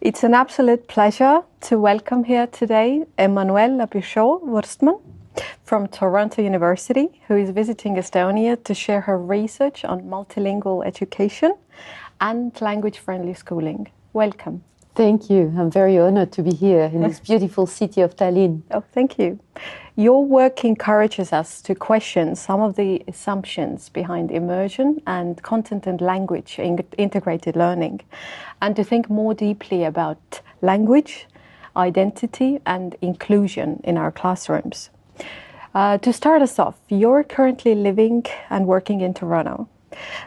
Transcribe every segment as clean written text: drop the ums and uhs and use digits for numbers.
It's an absolute pleasure to welcome here today Emmanuelle Le Pichon-Vorstman from Toronto University, who is visiting Estonia to share her research on multilingual education and language-friendly schooling. Welcome. Thank you. I'm very honored to be here in this beautiful city of Tallinn. Oh, thank you. Your work encourages us to question some of the assumptions behind immersion and content and language integrated learning, and to think more deeply about language, identity, and inclusion in our classrooms. To start us off, you're currently living and working in Toronto.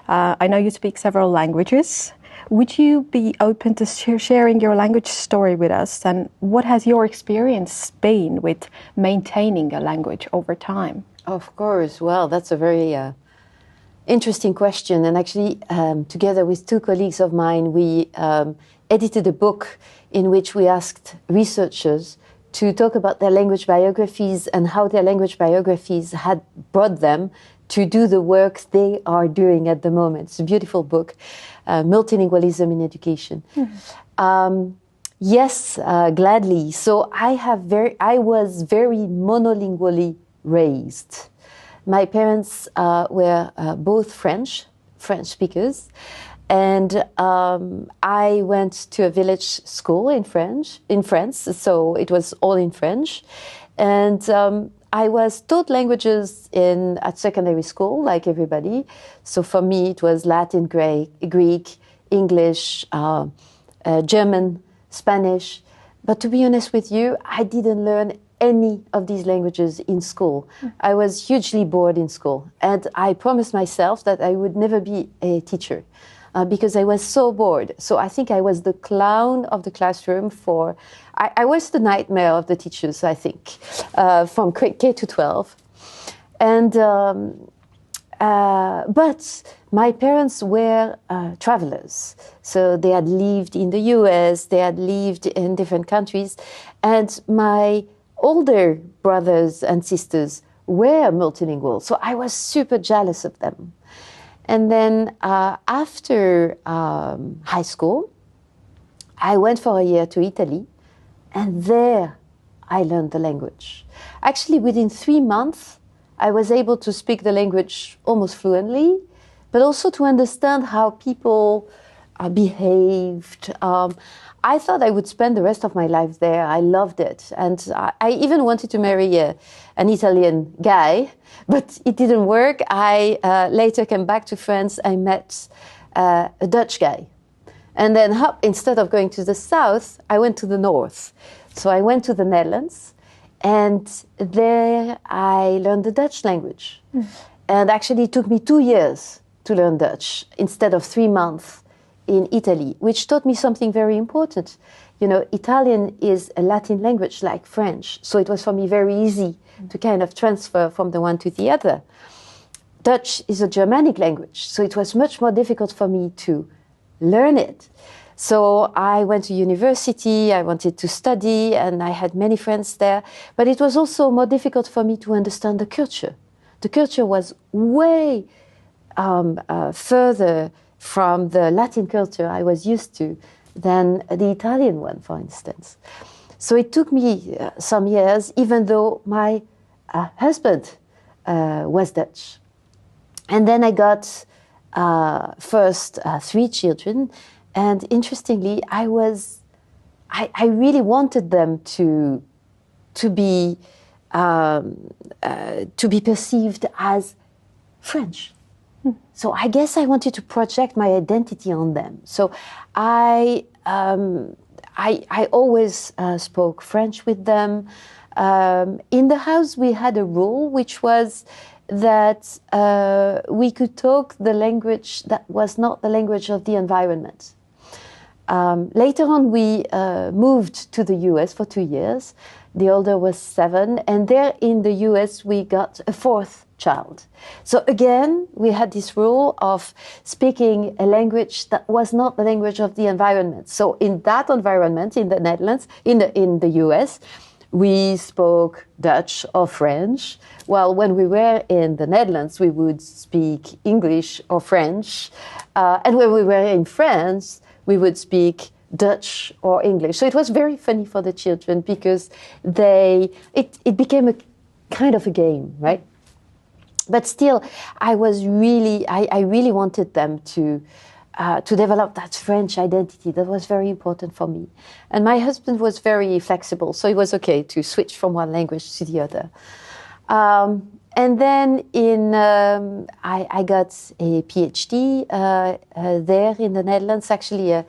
I know you speak several languages. Would you be open to sharing your language story with us, and what has your experience been with maintaining a language over time? Of course. Well, that's a very interesting question. And actually, together with two colleagues of mine, we edited a book in which we asked researchers to talk about their language biographies and how their language biographies had brought them to do the work they are doing at the moment. It's a beautiful book, Multilingualism in Education. Mm-hmm. Yes, gladly. So I was very monolingually raised. My parents were both French speakers, and I went to a village school in France, so it was all in French. And I was taught languages at secondary school, like everybody. So for me, it was Latin, Greek, English, German, Spanish. But to be honest with you, I didn't learn any of these languages in school. I was hugely bored in school. And I promised myself that I would never be a teacher because I was so bored. So I think I was the clown of the classroom I was the nightmare of the teachers, I think, from K to 12. And, but my parents were travelers. So they had lived in the US, they had lived in different countries. And my older brothers and sisters were multilingual. So I was super jealous of them. And then after high school, I went for a year to Italy. And there, I learned the language. Actually, within 3 months, I was able to speak the language almost fluently, but also to understand how people behaved. I thought I would spend the rest of my life there. I loved it. And I even wanted to marry an Italian guy, but it didn't work. I later came back to France. I met a Dutch guy. And then instead of going to the south, I went to the north. So I went to the Netherlands, and there I learned the Dutch language. Mm. And actually it took me 2 years to learn Dutch instead of 3 months in Italy, which taught me something very important. You know, Italian is a Latin language like French. So it was for me very easy to kind of transfer from the one to the other. Dutch is a Germanic language. So it was much more difficult for me to learn it. So I went to university, I wanted to study, and I had many friends there. But it was also more difficult for me to understand the culture. The culture was way further from the Latin culture I was used to than the Italian one, for instance. So it took me some years, even though my husband was Dutch. And then I got first 3 children, and interestingly, I really wanted them to be perceived as French. So I guess I wanted to project my identity on them. So I always spoke French with them. In the house, we had a rule, which was that we could talk the language that was not the language of the environment. Later on, we moved to the US for 2 years. The older was 7, and there in the US, we got a 4th child. So again, we had this rule of speaking a language that was not the language of the environment. So in that environment, in the Netherlands, in the US, we spoke Dutch or French, while when we were in the Netherlands, we would speak English or French. And when we were in France, we would speak Dutch or English. So it was very funny for the children because it became a kind of a game, right? But still, I really wanted them to develop that French identity. That was very important for me. And my husband was very flexible, so it was okay to switch from one language to the other. And then I got a PhD there in the Netherlands, actually a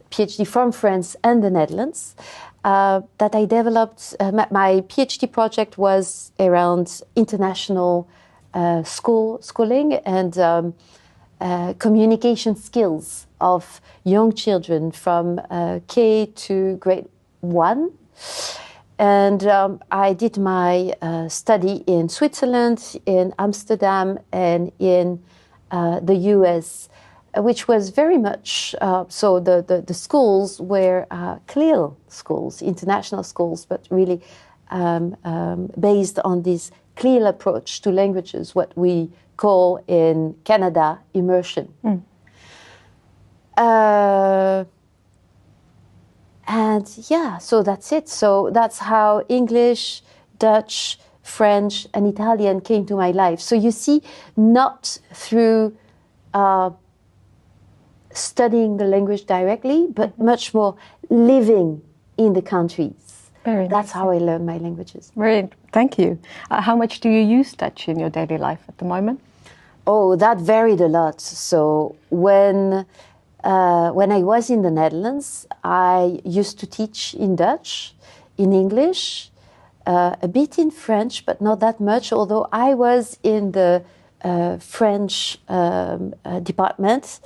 PhD from France and the Netherlands, that I developed. My PhD project was around international schooling and communication skills of young children from K to grade 1. And I did my study in Switzerland, in Amsterdam, and in the US, which was very much, so the schools were clear schools, international schools, but really based on this clear approach to languages, what we call in Canada immersion. And yeah, so that's it. So that's how English, Dutch, French, and Italian came to my life. So you see, not through studying the language directly, but much more living in the countries. Very That's how I learned my languages. Brilliant. Thank you. How much do you use Dutch in your daily life at the moment? Oh, that varied a lot. So when I was in the Netherlands, I used to teach in Dutch, in English, a bit in French, but not that much, although I was in the French department.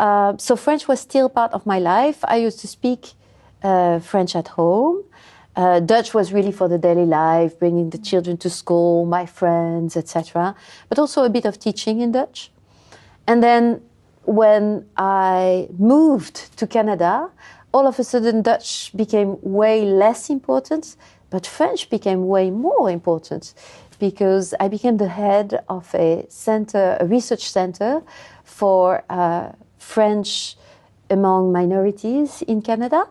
So French was still part of my life. I used to speak French at home. Dutch was really for the daily life, bringing the children to school, my friends, etc. But also a bit of teaching in Dutch. And then when I moved to Canada, all of a sudden Dutch became way less important, but French became way more important because I became the head of a research center for French among minorities in Canada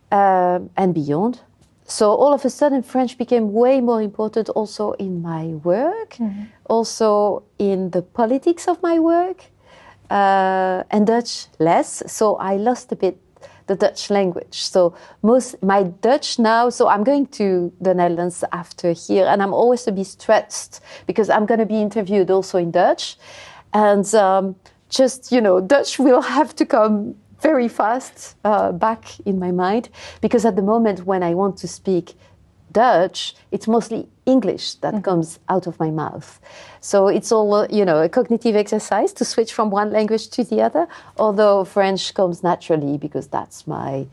and beyond. So all of a sudden French became way more important also in my work, also in the politics of my work. And Dutch less, so I lost a bit the Dutch language. So my Dutch now, so I'm going to the Netherlands after here, and I'm always a bit stressed because I'm going to be interviewed also in Dutch. And Dutch will have to come very fast back in my mind, because at the moment when I want to speak Dutch, it's mostly English that comes out of my mouth. So it's all, a cognitive exercise to switch from one language to the other, although French comes naturally because that's my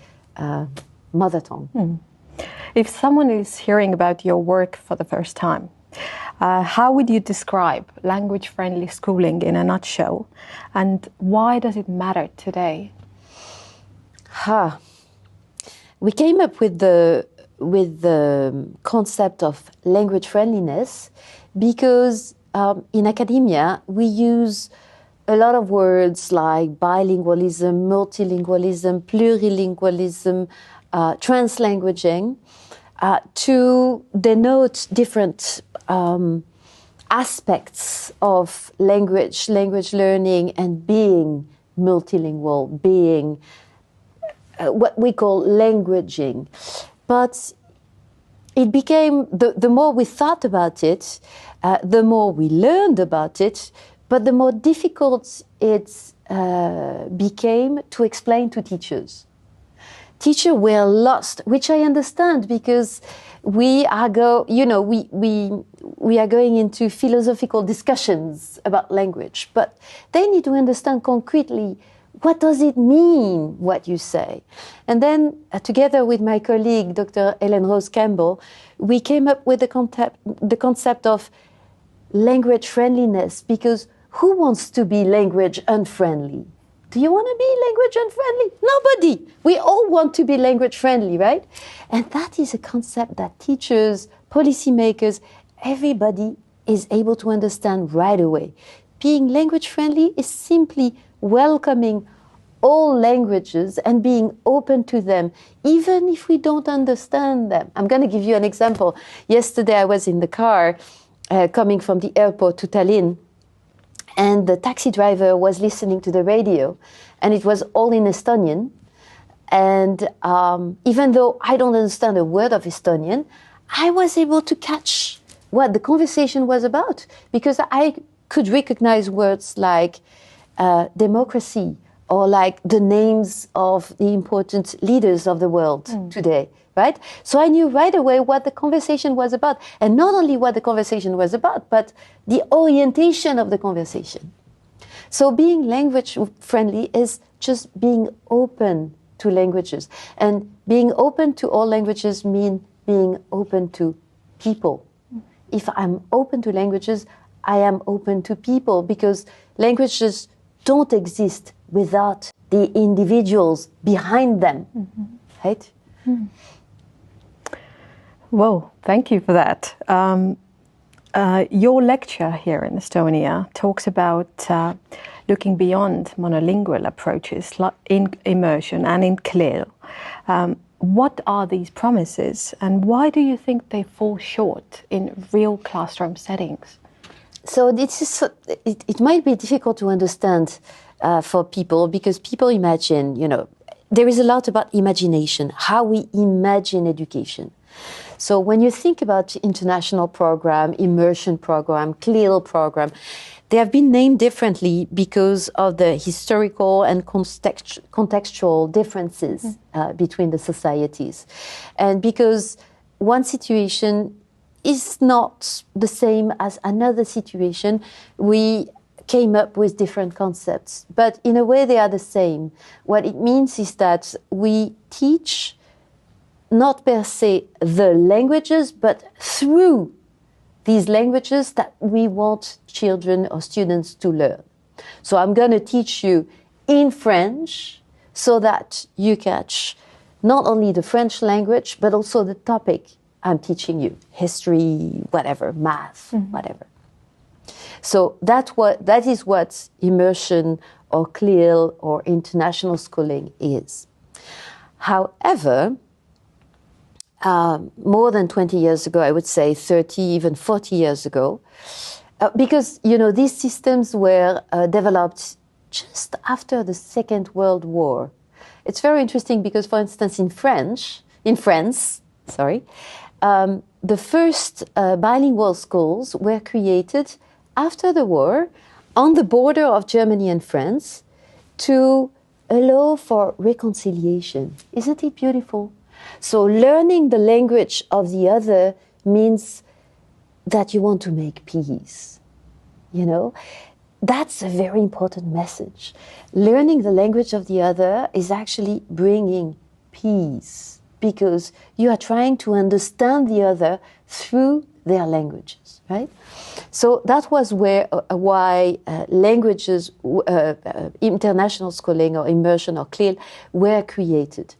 mother tongue. If someone is hearing about your work for the first time, how would you describe language-friendly schooling in a nutshell, and why does it matter today? We came up with the concept of language friendliness because in academia we use a lot of words like bilingualism, multilingualism, plurilingualism, translanguaging to denote different aspects of language learning and being multilingual, being what we call languaging. But it became, the more we thought about it, the more we learned about it, but the more difficult it became to explain to teachers. Teachers were lost, which I understand because we are going into philosophical discussions about language, but they need to understand concretely what does it mean, what you say? And then, together with my colleague, Dr. Ellen Rose Campbell, we came up with the concept of language friendliness, because who wants to be language unfriendly? Do you want to be language unfriendly? Nobody. We all want to be language friendly, right? And that is a concept that teachers, policymakers, everybody is able to understand right away. Being language friendly is simply welcoming all languages and being open to them, even if we don't understand them. I'm going to give you an example. Yesterday I was in the car coming from the airport to Tallinn, and the taxi driver was listening to the radio, and it was all in Estonian. And even though I don't understand a word of Estonian, I was able to catch what the conversation was about, because I could recognize words like democracy, or like the names of the important leaders of the world today, right? So I knew right away what the conversation was about. And not only what the conversation was about, but the orientation of the conversation. So being language friendly is just being open to languages. And being open to all languages means being open to people. If I'm open to languages, I am open to people, because languages don't exist without the individuals behind them, right? Whoa, thank you for that. Your lecture here in Estonia talks about looking beyond monolingual approaches in immersion and in KLEEL. What are these promises, and why do you think they fall short in real classroom settings? So it might be difficult to understand for people, because people imagine, there is a lot about imagination, how we imagine education. So when you think about international program, immersion program, KLEEL program, they have been named differently because of the historical and contextual differences between the societies. And because one situation is not the same as another situation, we came up with different concepts. But in a way, they are the same. What it means is that we teach not per se the languages, but through these languages that we want children or students to learn. So I'm going to teach you in French so that you catch not only the French language, but also the topic I'm teaching you, history, whatever, math, whatever. So that is what immersion or KLEEL or international schooling is. However, more than 20 years ago, I would say 30, even 40 years ago, because, these systems were developed just after the Second World War. It's very interesting because, for instance, in France, the first bilingual schools were created after the war on the border of Germany and France to allow for reconciliation. Isn't it beautiful? So learning the language of the other means that you want to make peace. That's a very important message. Learning the language of the other is actually bringing peace, because you are trying to understand the other through their languages, right? So that was why languages, international schooling or immersion or KLEEL were created.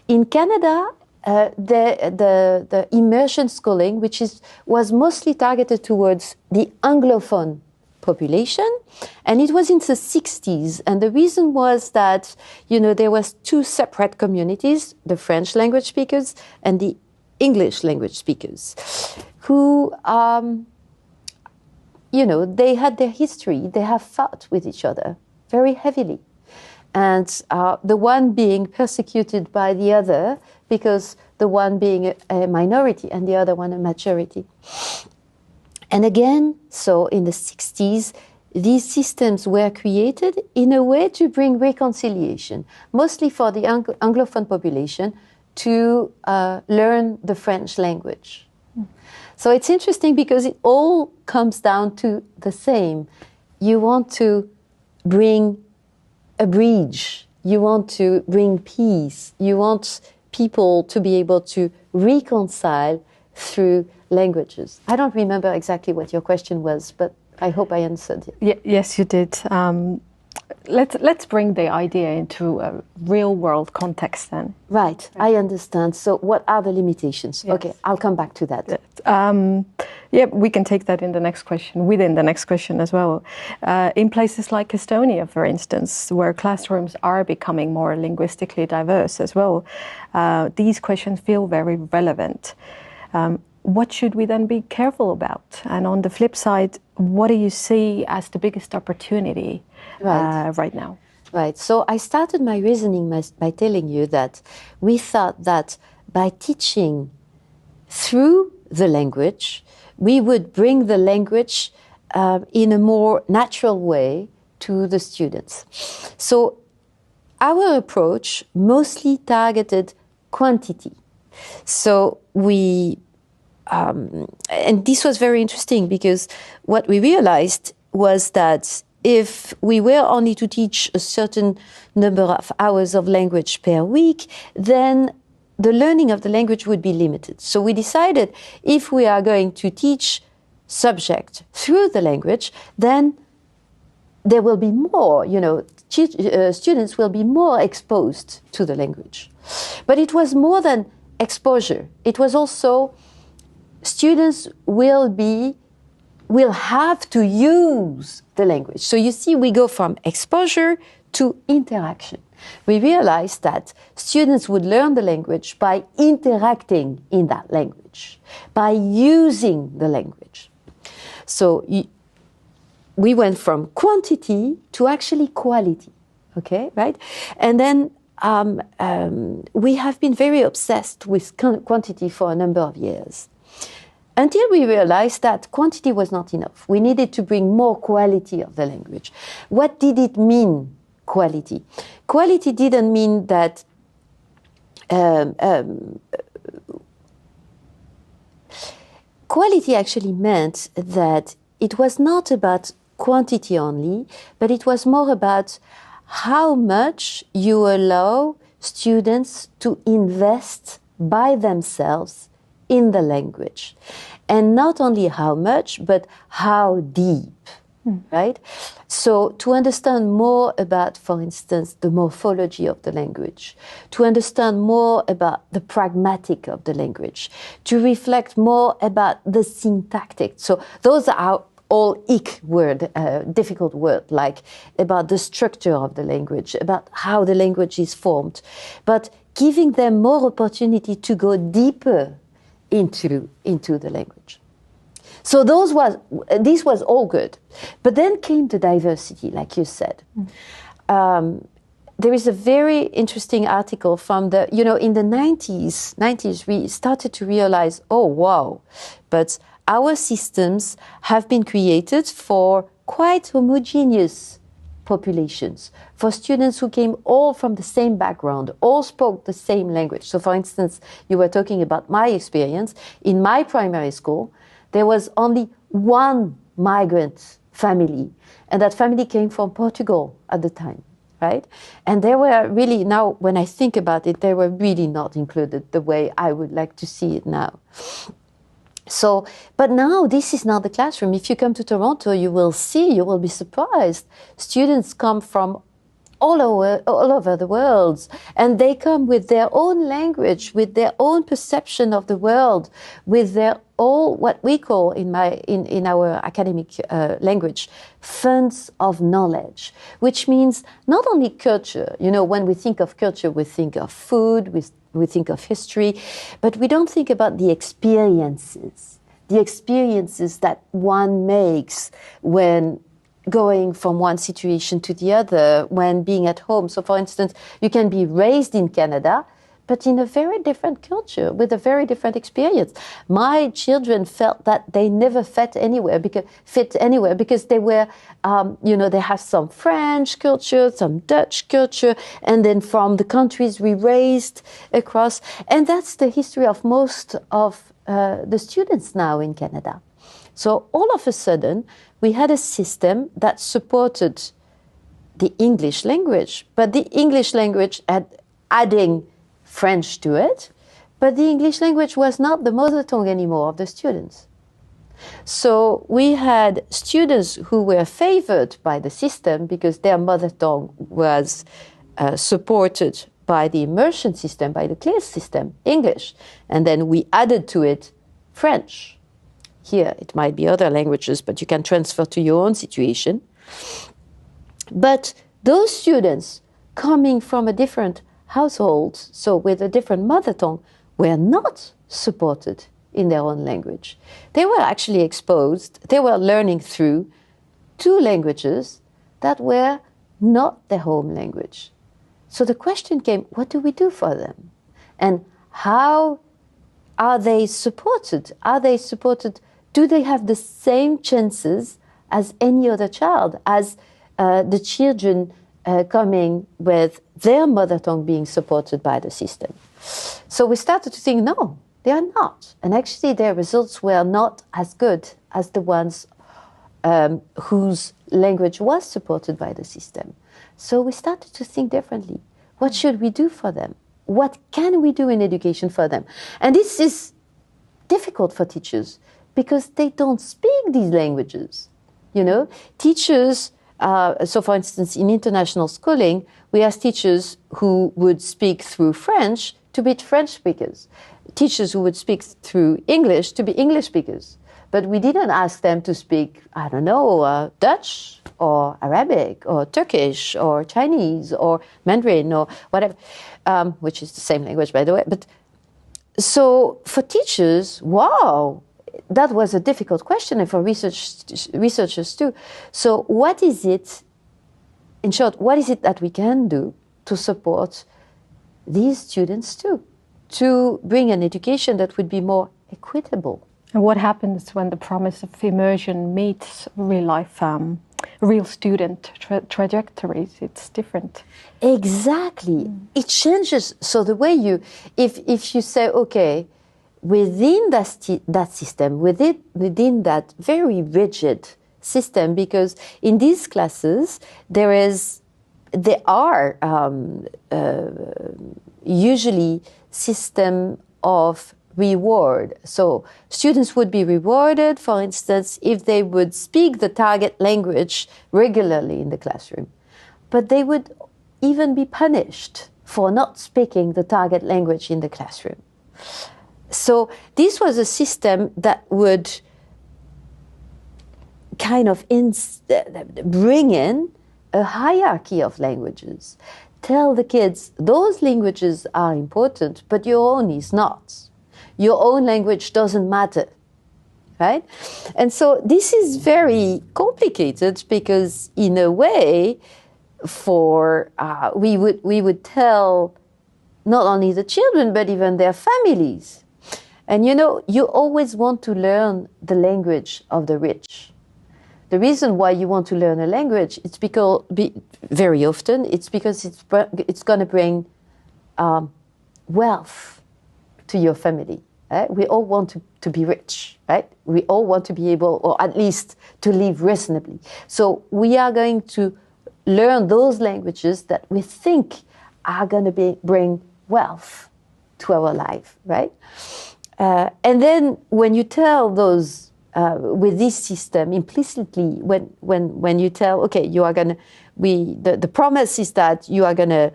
In Canada, the immersion schooling, which was mostly targeted towards the Anglophone population, and it was in the 60s. And the reason was that, there was two separate communities, the French language speakers and the English language speakers, who, they had their history, they have fought with each other very heavily. And the one being persecuted by the other, because the one being a minority and the other one a majority. And again, so in the 60s, these systems were created in a way to bring reconciliation, mostly for the Anglophone population, to learn the French language. So it's interesting because it all comes down to the same. You want to bring a bridge. You want to bring peace. You want people to be able to reconcile through languages. I don't remember exactly what your question was, but I hope I answered it. Yes, you did. let's bring the idea into a real world context then. Right, I understand. So what are the limitations? Yes. Okay, I'll come back to that. Yeah, we can take that in the next question, within the next question as well. In places like Estonia, for instance, where classrooms are becoming more linguistically diverse as well, these questions feel very relevant. What should we then be careful about? And on the flip side, what do you see as the biggest opportunity right now? Right. So I started my reasoning by telling you that we thought that by teaching through the language, we would bring the language in a more natural way to the students. So our approach mostly targeted quantity. So we, and this was very interesting because what we realized was that if we were only to teach a certain number of hours of language per week, then the learning of the language would be limited. So we decided if we are going to teach subject through the language, then there will be more, students will be more exposed to the language. But it was more than exposure. It was also students will have to use the language. So you see, we go from exposure to interaction. We realized that students would learn the language by interacting in that language, by using the language. So we went from quantity to actually quality, okay, right? And then we have been very obsessed with quantity for a number of years, until we realized that quantity was not enough. We needed to bring more quality of the language. What did it mean, quality? Quality didn't mean that quality actually meant that it was not about quantity only, but it was more about how much you allow students to invest by themselves in the language. And not only how much, but how deep, right? So to understand more about, for instance, the morphology of the language, to understand more about the pragmatic of the language, to reflect more about the syntactic. So those are all difficult word, like about the structure of the language, about how the language is formed, but giving them more opportunity to go deeper into the language. So this was all good. But then came the diversity, like you said. There is a very interesting article from in the 90s, we started to realize, oh, wow, but our systems have been created for quite homogeneous populations, for students who came all from the same background, all spoke the same language. So for instance, you were talking about my experience. In my primary school, there was only one migrant family, and that family came from Portugal at the time, right? And they were really, now when I think about it, they were really not included the way I would like to see it now. So, but now this is not the classroom. If you come to Toronto, you will be surprised. Students come from all over the world, and they come with their own language, with their own perception of the world, with their all what we call in our academic language, funds of knowledge, which means not only culture. When we think of culture, we think of food, we think of history, but we don't think about the experiences that one makes when going from one situation to the other, when being at home. So for instance, you can be raised in Canada, but in a very different culture, with a very different experience. My children felt that they never fit anywhere because they were, they have some French culture, some Dutch culture, and then from the countries we raised across. And that's the history of most of the students now in Canada. So all of a sudden, we had a system that supported the English language, but the English language adding French to it, but the English language was not the mother tongue anymore of the students. So we had students who were favored by the system because their mother tongue was supported by the immersion system, by the CLEAR system, English. And then we added to it French. Here it might be other languages, but you can transfer to your own situation. But those students coming from a different household, so with a different mother tongue, were not supported in their own language. They were actually exposed, they were learning through two languages that were not their home language. So the question came, what do we do for them? And how are they supported? Are they supported? Do they have the same chances as any other child, as the children coming with their mother tongue being supported by the system? So we started to think, no, they are not. And actually their results were not as good as the ones whose language was supported by the system. So we started to think differently. What should we do for them? What can we do in education for them? And this is difficult for teachers because they don't speak these languages. You know, teachers, so for instance, in international schooling, we ask teachers who would speak through French to be French speakers, teachers who would speak through English to be English speakers. But we didn't ask them to speak, I don't know, Dutch or Arabic or Turkish or Chinese or Mandarin or whatever, which is the same language, by the way. But so for teachers, wow, that was a difficult question, and for researchers too. So what is it, in short, what is it that we can do to support these students too, to bring an education that would be more equitable? And what happens when the promise of immersion meets real life, real student trajectories? It's different. Exactly. It changes. So the way you, if you say, okay, within that system, within that very rigid system, because in these classes there are usually system of reward. So students would be rewarded, for instance, if they would speak the target language regularly in the classroom. But they would even be punished for not speaking the target language in the classroom. So this was a system that would kind of bring in a hierarchy of languages. Tell the kids, those languages are important, but your own is not. Your own language doesn't matter, right? And so this is very complicated because, in a way, we would tell not only the children but even their families. And you know, you always want to learn the language of the rich. The reason why you want to learn a language, it's because very often it's because it's going to bring wealth to your family. Right? We all want to be rich, right? We all want to be able, or at least to live reasonably. So we are going to learn those languages that we think are going to bring wealth to our life, right? And then when you tell those, with this system, implicitly, when you tell, okay, you are going to, the promise is that you are going to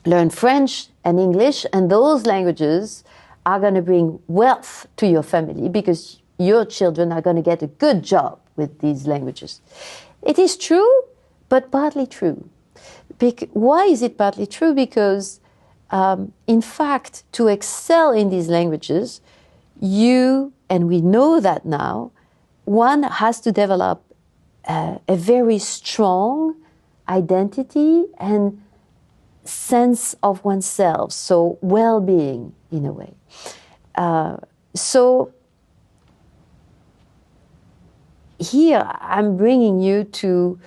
learn French and English, and those languages are going to bring wealth to your family because your children are going to get a good job with these languages. It is true, but partly true. Why is it partly true? Because, in fact, to excel in these languages, and we know that now, one has to develop a very strong identity and sense of oneself, so well-being in a way. So here I'm bringing you to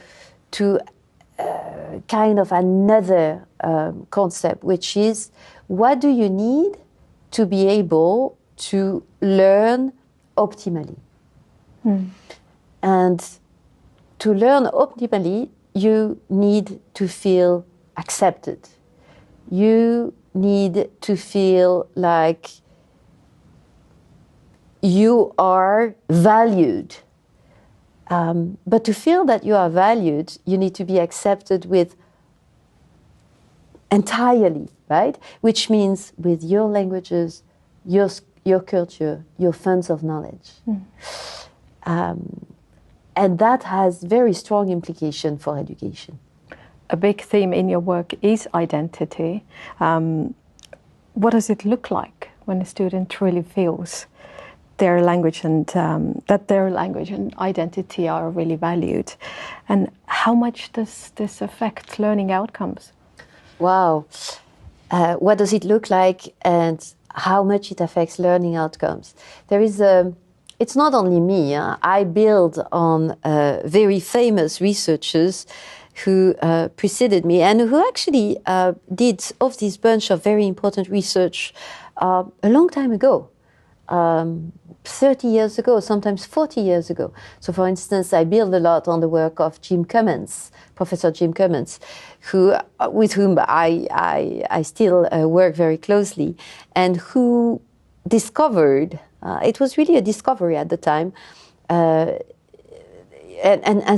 kind of another concept, which is, what do you need to be able to learn optimally? And to learn optimally, you need to feel accepted. You need to feel like you are valued. But to feel that you are valued, you need to be accepted with entirely, right? Which means with your languages, your culture, your funds of knowledge. And that has very strong implication for education. A big theme in your work is identity. What does it look like when a student really feels their language and that their language and identity are really valued? And how much does this affect learning outcomes? Wow. What does it look like and how much it affects learning outcomes? There is it's not only me. I build on very famous researchers who preceded me and who actually did of this bunch of very important research a long time ago. 30 years ago, sometimes 40 years ago. So for instance, I build a lot on the work of Jim Cummins, Professor Jim Cummins, with whom I still work very closely, and who discovered, it was really a discovery at the time, and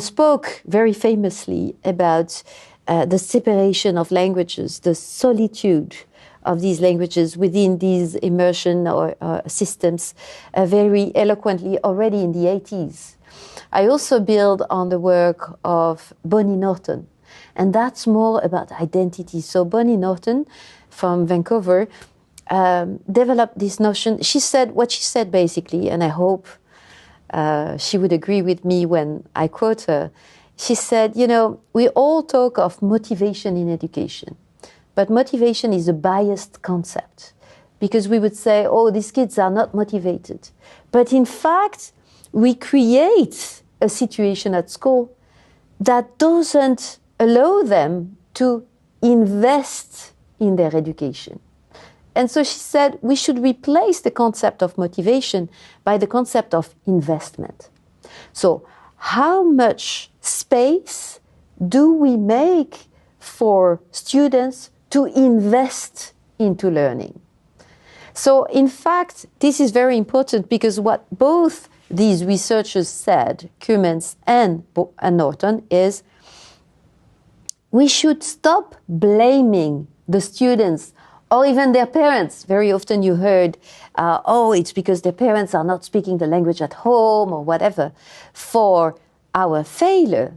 spoke very famously about the separation of languages, the solitude of these languages within these immersion or systems very eloquently already in the 80s. I also build on the work of Bonnie Norton, and that's more about identity. So Bonnie Norton from Vancouver developed this notion. She said what she said basically, and I hope she would agree with me when I quote her. She said, you know, we all talk of motivation in education. But motivation is a biased concept because we would say, oh, these kids are not motivated. But in fact, we create a situation at school that doesn't allow them to invest in their education. And so she said, we should replace the concept of motivation by the concept of investment. So how much space do we make for students to invest into learning? So in fact, this is very important because what both these researchers said, Cummins and Norton, is we should stop blaming the students or even their parents. Very often you heard, oh, it's because their parents are not speaking the language at home or whatever. For our failure,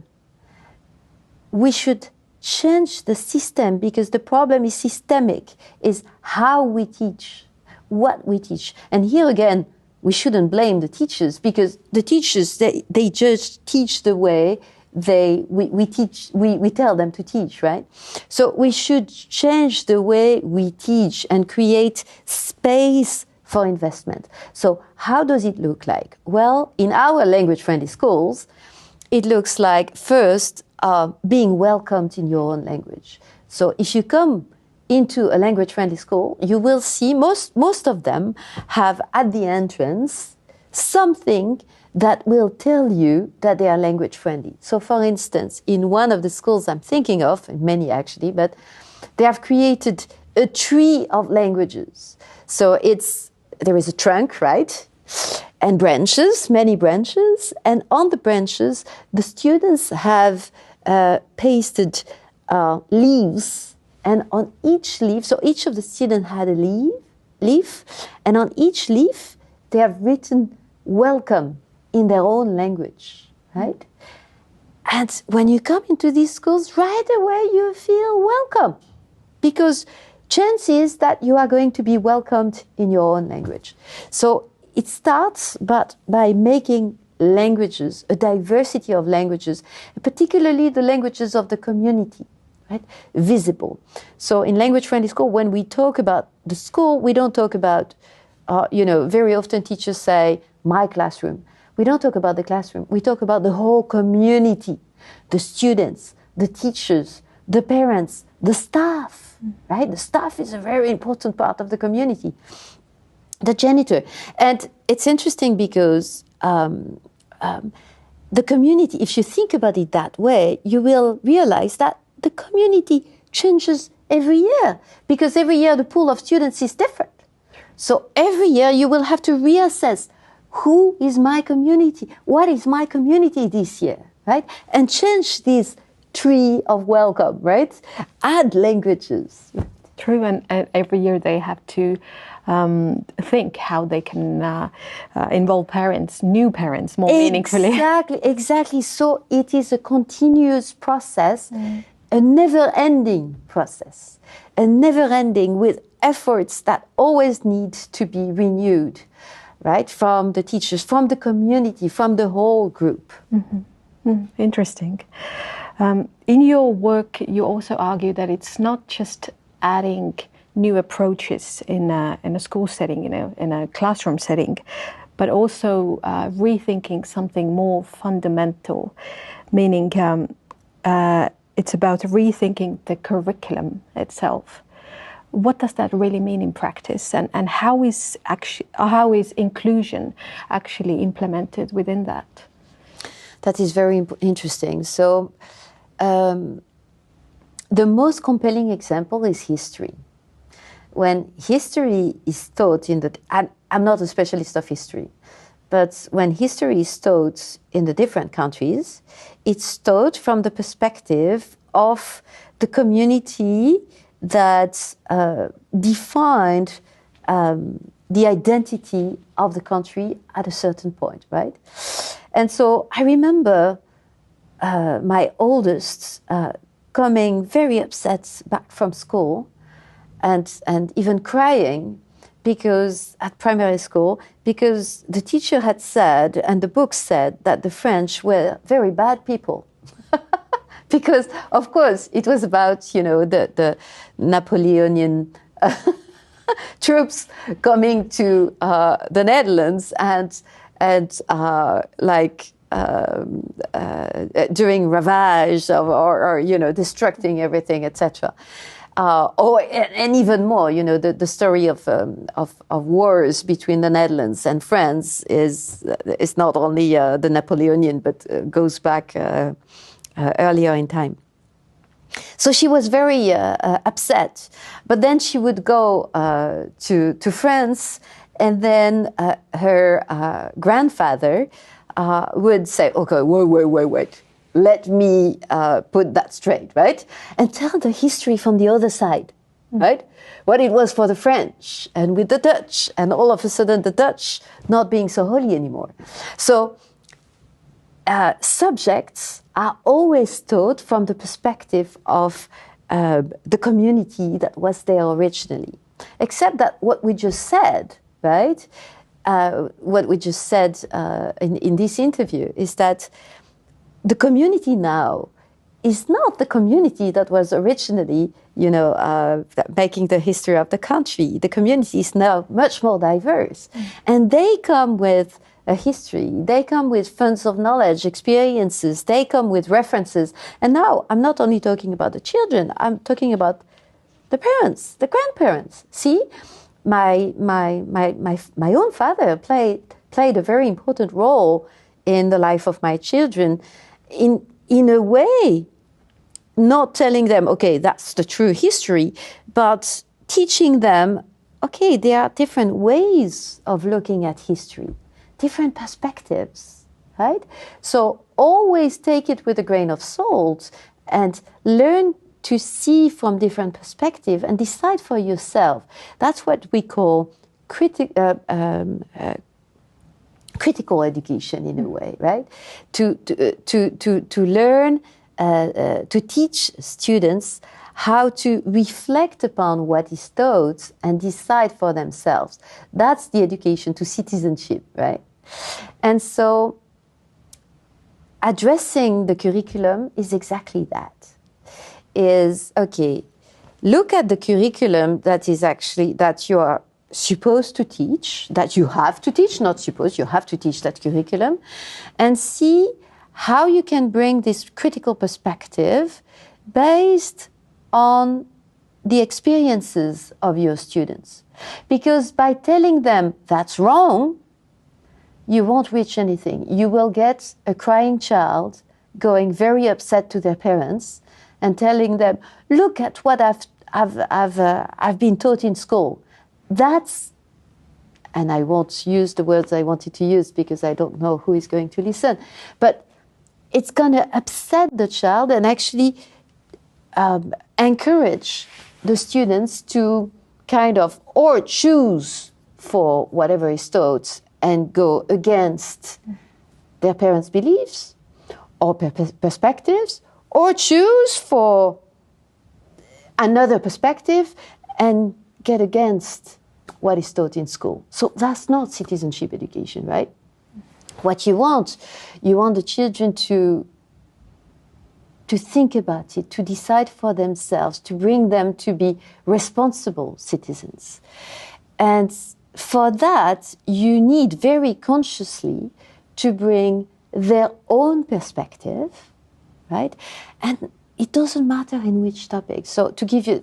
we should change the system because the problem is systemic, is how we teach, what we teach. And here again, we shouldn't blame the teachers because the teachers, they just teach the way we tell them to teach, right? So we should change the way we teach and create space for investment. So how does it look like? Well, in our language-friendly schools, it looks like first, being welcomed in your own language. So if you come into a language-friendly school, you will see most of them have at the entrance something that will tell you that they are language-friendly. So for instance, in one of the schools I'm thinking of, many actually, but they have created a tree of languages. So there is a trunk, right? And branches, many branches, and on the branches, the students have pasted leaves, and on each leaf, so each of the students had a leaf, and on each leaf, they have written welcome in their own language, right? And when you come into these schools, right away you feel welcome, because chances that you are going to be welcomed in your own language. So it starts by making languages, a diversity of languages, particularly the languages of the community, right, visible. So in language-friendly school, when we talk about the school, we don't talk about, very often teachers say, my classroom. We don't talk about the classroom. We talk about the whole community, the students, the teachers, the parents, the staff, right? The staff is a very important part of the community. The janitor. And it's interesting because the community, if you think about it that way, you will realize that the community changes every year because every year the pool of students is different. So every year you will have to reassess who is my community? What is my community this year, right? And change this tree of welcome, right? Add languages. True, and every year they have to think how they can involve parents, new parents, more meaningfully. Exactly. So it is a continuous process, a never-ending process, a never-ending with efforts that always need to be renewed, right? From the teachers, from the community, from the whole group. Interesting. In your work, you also argue that it's not just adding new approaches in a school setting, in a classroom setting, but also rethinking something more fundamental, meaning it's about rethinking the curriculum itself. What does that really mean in practice, and how is inclusion actually implemented within that? That is very interesting. So the most compelling example is history. When history is taught I'm not a specialist of history, but when history is taught in the different countries, it's taught from the perspective of the community that defined the identity of the country at a certain point, right? And so I remember my oldest coming very upset back from school and even crying because at primary school, because the teacher had said, and the book said, that the French were very bad people. Because, of course, it was about, the Napoleonian troops coming to the Netherlands and during ravage or destructing everything, etc. And even more, the story of wars between the Netherlands and France is not only the Napoleonian, but goes back earlier in time. So she was very upset, but then she would go to France, and then her grandfather would say, "Okay, wait. Let me put that straight, right? And tell the history from the other side, right? What it was for the French and with the Dutch, and all of a sudden the Dutch not being so holy anymore." So subjects are always taught from the perspective of the community that was there originally. Except that what we just said, right? What we just said in this interview is that the community now is not the community that was originally, making the history of the country. The community is now much more diverse. And they come with a history. They come with funds of knowledge, experiences. They come with references. And now I'm not only talking about the children, I'm talking about the parents, the grandparents. See, my own father played a very important role in the life of my children, in a way, not telling them, okay, that's the true history, but teaching them, okay, there are different ways of looking at history, different perspectives, right? So always take it with a grain of salt and learn to see from different perspectives and decide for yourself. That's what we call critical education in a way, right? To learn, to teach students how to reflect upon what is taught and decide for themselves. That's the education to citizenship, right? And so addressing the curriculum is exactly that. Is, okay, look at the curriculum that is actually, that you are supposed to teach, that you have to teach, not supposed, you have to teach that curriculum, and see how you can bring this critical perspective based on the experiences of your students. Because by telling them that's wrong, you won't reach anything. You will get a crying child going very upset to their parents and telling them, look at what I've been taught in school. That's and I won't use the words I wanted to use because I don't know who is going to listen. But it's going to upset the child and actually encourage the students to kind of or choose for whatever is taught and go against their parents' beliefs or perspectives, or choose for another perspective and get against what is taught in school. So that's not citizenship education, right? What you want the children to think about it, to decide for themselves, to bring them to be responsible citizens. And for that, you need very consciously to bring their own perspective, right? And it doesn't matter in which topic. So to give you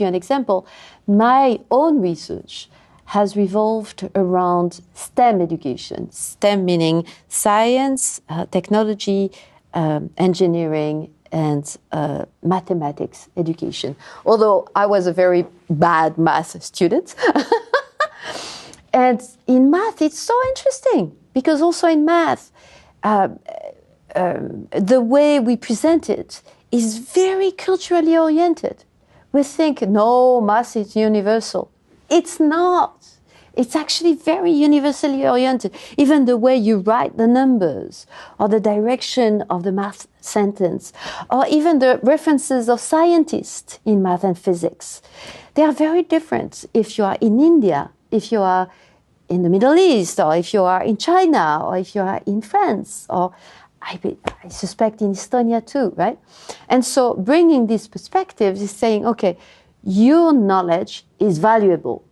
an example, my own research has revolved around STEM education. STEM meaning science, technology, engineering, and mathematics education. Although I was a very bad math student. And in math, it's so interesting because also in math, the way we present it is very culturally oriented. We think, no, math is universal. It's not. It's actually very universally oriented. Even the way you write the numbers, or the direction of the math sentence, or even the references of scientists in math and physics. They are very different if you are in India, if you are in the Middle East, or if you are in China, or if you are in France, or I suspect in Estonia too, right? And so bringing these perspectives is saying, okay, your knowledge is valuable.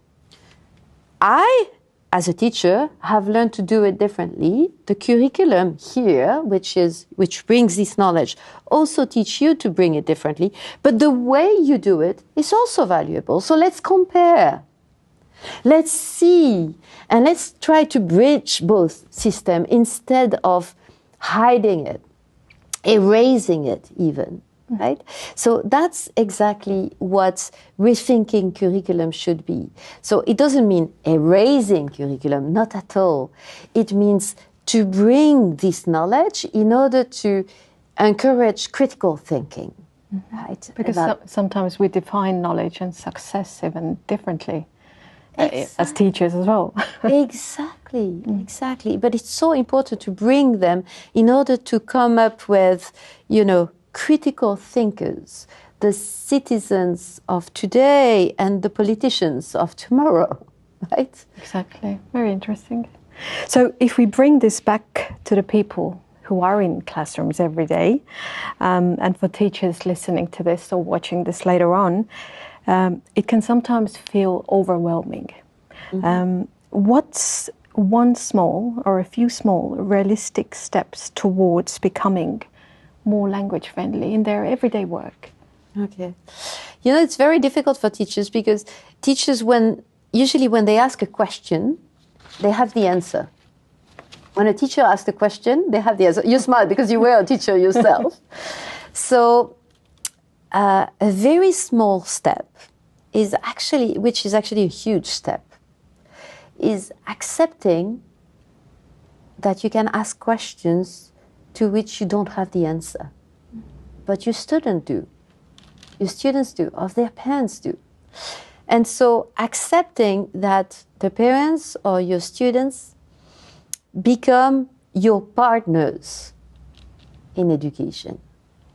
I, as a teacher, have learned to do it differently. The curriculum here, which brings this knowledge, also teach you to bring it differently. But the way you do it is also valuable. So let's compare. Let's see. And let's try to bridge both systems instead of hiding it, erasing it even. Right? So that's exactly what rethinking curriculum should be. So it doesn't mean erasing curriculum, not at all. It means to bring this knowledge in order to encourage critical thinking. Right? Because sometimes we define knowledge and success even differently. As teachers as well. Exactly. But it's so important to bring them in order to come up with, critical thinkers, the citizens of today and the politicians of tomorrow, right? Exactly. Very interesting. So if we bring this back to the people who are in classrooms every day, and for teachers listening to this or watching this later on, it can sometimes feel overwhelming. Mm-hmm. What's one small or a few small realistic steps towards becoming more language friendly in their everyday work? Okay. It's very difficult for teachers because teachers, usually when they ask a question, they have the answer. When a teacher asks a question, they have the answer. You smile because you were a teacher yourself. So a very small step which is actually a huge step, is accepting that you can ask questions to which you don't have the answer. But your students do, or their parents do. And so accepting that the parents or your students become your partners in education.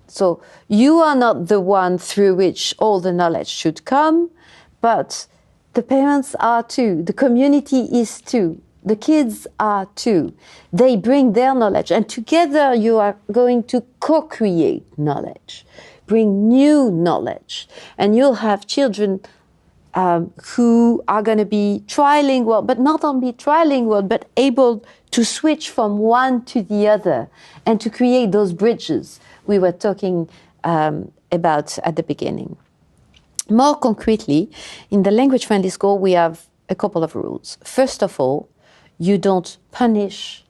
So you are not the one through which all the knowledge should come, but the parents are too, the community is too, the kids are too. They bring their knowledge, and together you are going to co-create knowledge, bring new knowledge, and you'll have children who are going to be trilingual, but not only trilingual, but able to switch from one to the other and to create those bridges we were talking about at the beginning. More concretely, in the Language Friendly School, we have a couple of rules. First of all, you don't punish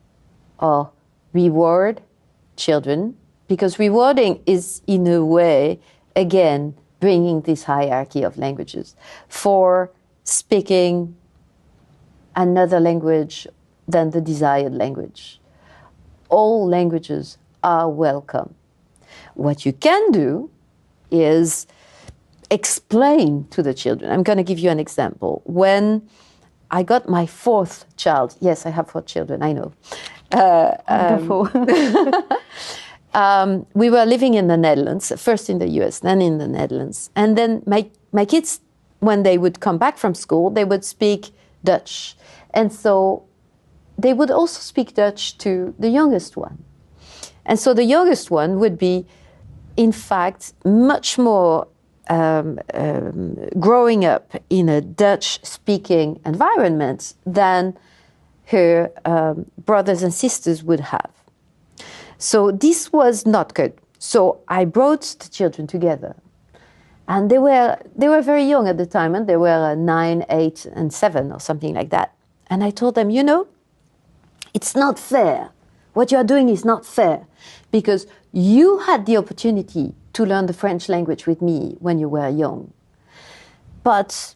or reward children, because rewarding is, in a way, again, bringing this hierarchy of languages for speaking another language than the desired language. All languages are welcome. What you can do is explain to the children. I'm going to give you an example. When I got my fourth child, yes, I have 4 children, I know. Wonderful. We were living in the Netherlands, first in the US, then in the Netherlands. And then my kids, when they would come back from school, they would speak Dutch. And so they would also speak Dutch to the youngest one. And so the youngest one would be, in fact, much more growing up in a Dutch-speaking environment than her brothers and sisters would have. So this was not good. So I brought the children together. And they were very young at the time, and they were 9, 8, and 7 or something like that. And I told them, it's not fair. What you are doing is not fair, because you had the opportunity to learn the French language with me when you were young. But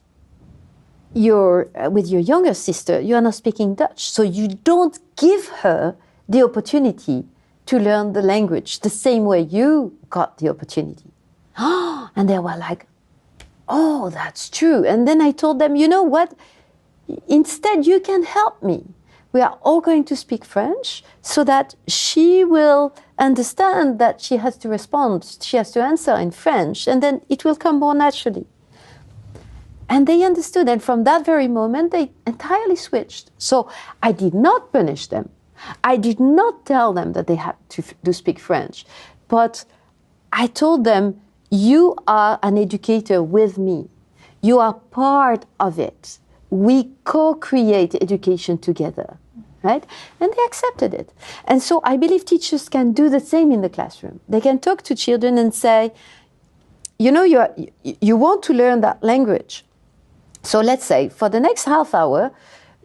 with your younger sister, you are not speaking Dutch, so you don't give her the opportunity to learn the language the same way you got the opportunity. And they were like, oh, that's true. And then I told them, you know what? Instead, you can help me. We are all going to speak French so that she will understand that she has to respond, she has to answer in French, and then it will come more naturally. And they understood, and from that very moment, they entirely switched. So I did not punish them. I did not tell them that they had to speak French, but I told them, you are an educator with me. You are part of it. We co-create education together, right? And they accepted it. And so I believe teachers can do the same in the classroom. They can talk to children and say, you want to learn that language. So let's say for the next half hour,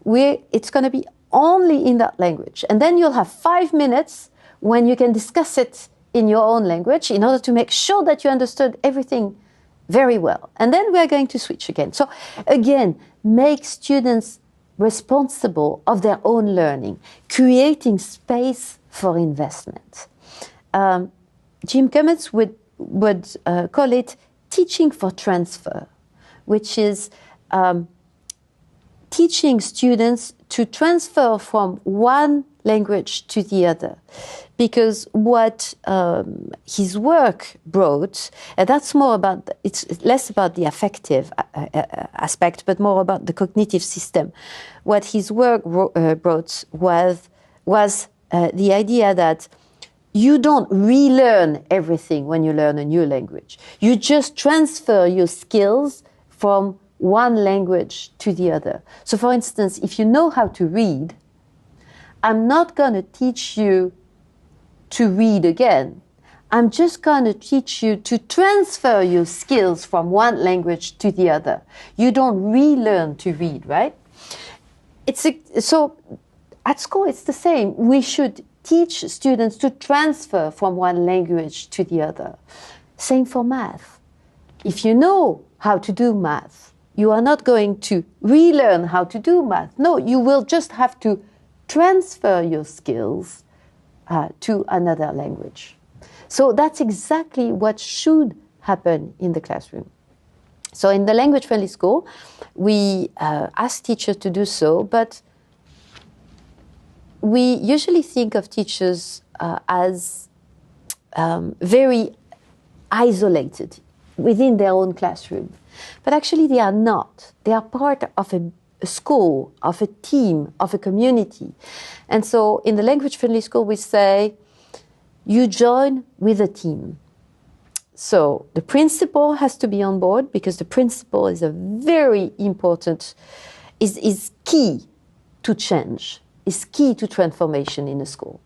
it's going to be only in that language. And then you'll have 5 minutes when you can discuss it in your own language in order to make sure that you understood everything very well. And then we're going to switch again. So again, make students responsible of their own learning, creating space for investment. Jim Cummins would call it teaching for transfer, which is teaching students to transfer from one language to the other. Because what his work brought, and that's more about, it's less about the affective aspect, but more about the cognitive system. What his work brought was the idea that you don't relearn everything when you learn a new language. You just transfer your skills from one language to the other. So for instance, if you know how to read, I'm not going to teach you to read again. I'm just going to teach you to transfer your skills from one language to the other. You don't relearn to read, right? So at school, it's the same. We should teach students to transfer from one language to the other. Same for math. If you know how to do math, you are not going to relearn how to do math. No, you will just have to transfer your skills to another language. So that's exactly what should happen in the classroom. So in the language-friendly school, we ask teachers to do so, but we usually think of teachers as very isolated within their own classroom. But actually they are not. They are part of a school, of a team, of a community. And so in the language-friendly school, we say, you join with a team. So the principal has to be on board, because the principal is a very important, is key to change, is key to transformation in a school.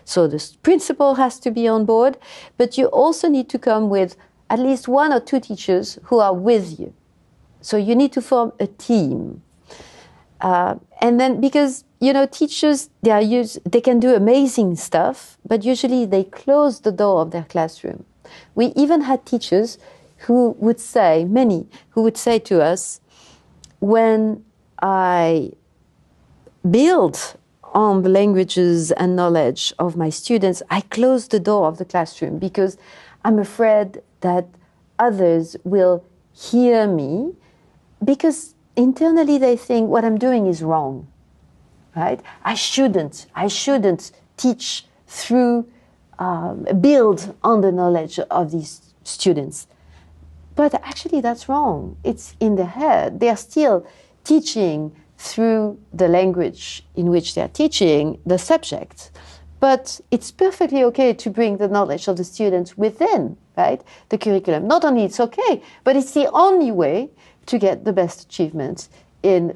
So the principal has to be on board, but you also need to come with at least 1 or 2 teachers who are with you. So you need to form a team. And then, because, teachers, they can do amazing stuff, but usually they close the door of their classroom. We even had teachers who would say to us, when I build on the languages and knowledge of my students, I close the door of the classroom because I'm afraid that others will hear me because internally they think what I'm doing is wrong, right? I shouldn't teach through, build on the knowledge of these students. But actually that's wrong. It's in their head. They are still teaching through the language in which they are teaching the subject. But it's perfectly okay to bring the knowledge of the students within, right, the curriculum. Not only it's okay, but it's the only way to get the best achievements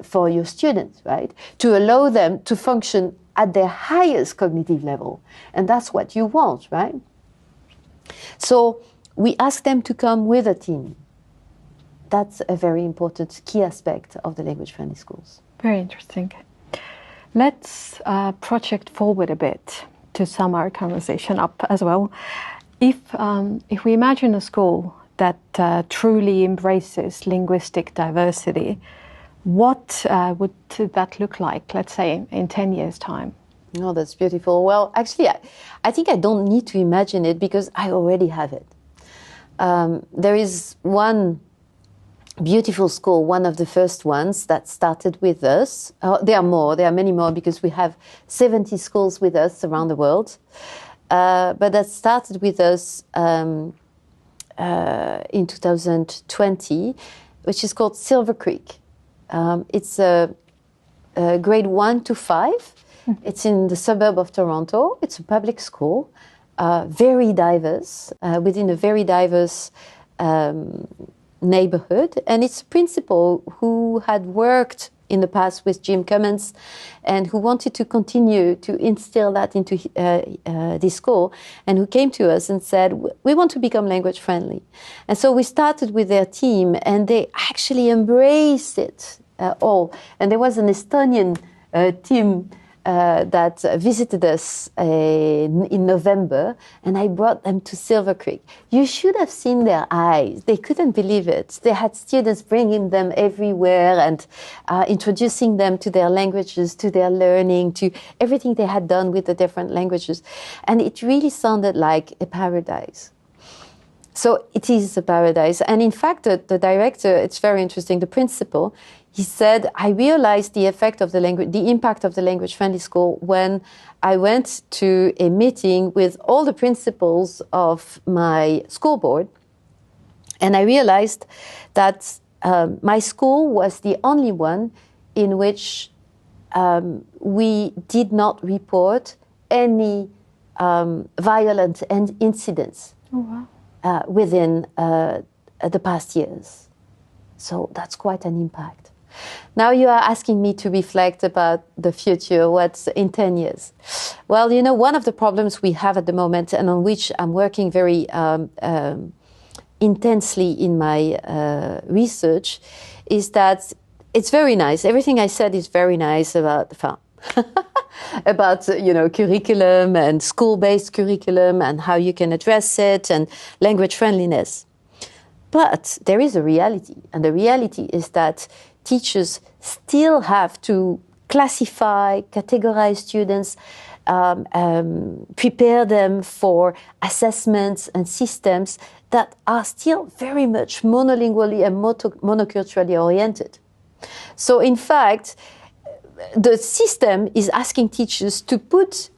for your students, right? To allow them to function at their highest cognitive level. And that's what you want, right? So we ask them to come with a team. That's a very important key aspect of the language-friendly schools. Very interesting. Let's project forward a bit to sum our conversation up as well. If we imagine a school that truly embraces linguistic diversity, what would that look like, let's say, in 10 years' time? Oh, that's beautiful. Well, actually, I think I don't need to imagine it because I already have it. There is one beautiful school, one of the first ones that started with us. There are many more because we have 70 schools with us around the world. But that started with us in 2020, which is called Silver Creek. It's a grade 1 to 5. It's in the suburb of Toronto. It's a public school, very diverse, within a very diverse neighborhood. And it's a principal who had worked in the past with Jim Cummins and who wanted to continue to instill that into this school, and who came to us and said, we want to become language friendly. And so we started with their team, and they actually embraced it all. And there was an Estonian team that visited us in November, and I brought them to Silver Creek. You should have seen their eyes. They couldn't believe it. They had students bringing them everywhere and introducing them to their languages, to their learning, to everything they had done with the different languages. And it really sounded like a paradise. So it is a paradise. And in fact, the director, it's very interesting, the principal, he said, I realized the impact of the language-friendly school when I went to a meeting with all the principals of my school board. And I realized that my school was the only one in which we did not report any violent incidents within the past years. So that's quite an impact. Now you are asking me to reflect about the future, what's in 10 years. Well, you know, one of the problems we have at the moment, and on which I'm working very intensely in my research, is that it's very nice. Everything I said is very nice about about curriculum and school-based curriculum and how you can address it and language friendliness. But there is a reality, and the reality is that teachers still have to classify, categorize students, prepare them for assessments and systems that are still very much monolingually and monoculturally oriented. So in fact, the system is asking teachers to put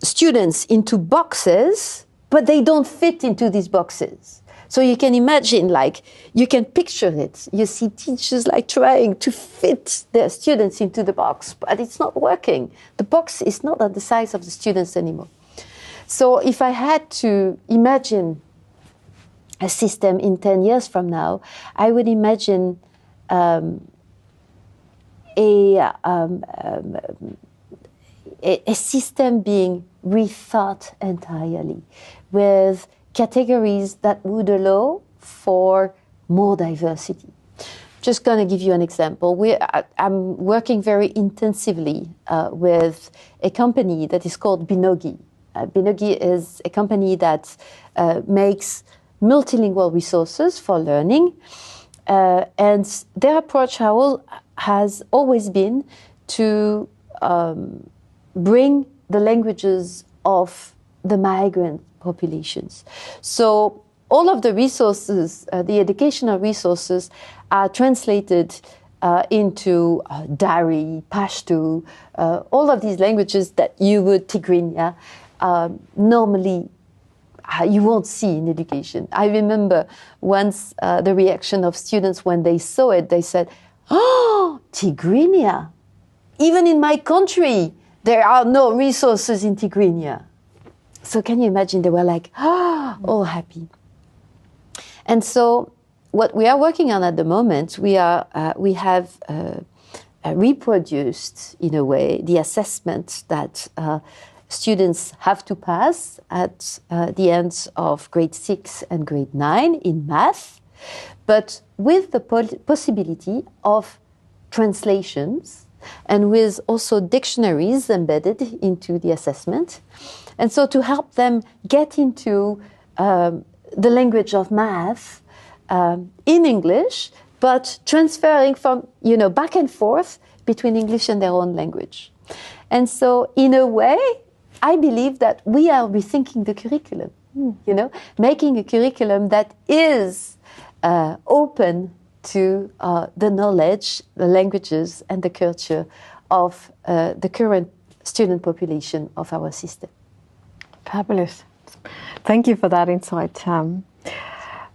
students into boxes, but they don't fit into these boxes. So you can imagine, you can picture it. You see teachers trying to fit their students into the box, but it's not working. The box is not at the size of the students anymore. So if I had to imagine a system in 10 years from now, I would imagine a system being rethought entirely with categories that would allow for more diversity. Just going to give you an example. I'm working very intensively with a company that is called Binogi. Binogi is a company that makes multilingual resources for learning. And their approach has always been to bring the languages of the migrant populations. So all of the resources, the educational resources, are translated into Dari, Pashto, all of these languages that you would, Tigrinya, normally you won't see in education. I remember once the reaction of students when they saw it, they said, "Oh, Tigrinya! Even in my country, there are no resources in Tigrinya." So can you imagine? They were like, all happy. And so what we are working on at the moment, we have reproduced, in a way, the assessment that students have to pass at the end of grade 6 and grade 9 in math, but with the possibility of translations and with also dictionaries embedded into the assessment. And so to help them get into the language of math in English, but transferring from, back and forth between English and their own language. And so in a way, I believe that we are rethinking the curriculum, making a curriculum that is open to the knowledge, the languages, and the culture of the current student population of our system. Fabulous. Thank you for that insight.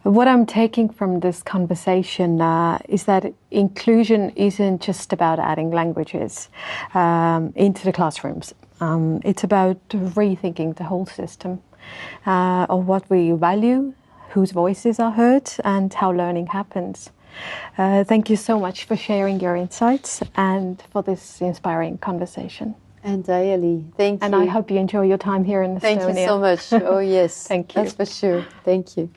What I'm taking from this conversation is that inclusion isn't just about adding languages into the classrooms. It's about rethinking the whole system of what we value, whose voices are heard, and how learning happens. Thank you so much for sharing your insights and for this inspiring conversation. And really, thank you. And I hope you enjoy your time here in Estonia. Thank you so much. Oh, yes. Thank you. That's for sure. Thank you.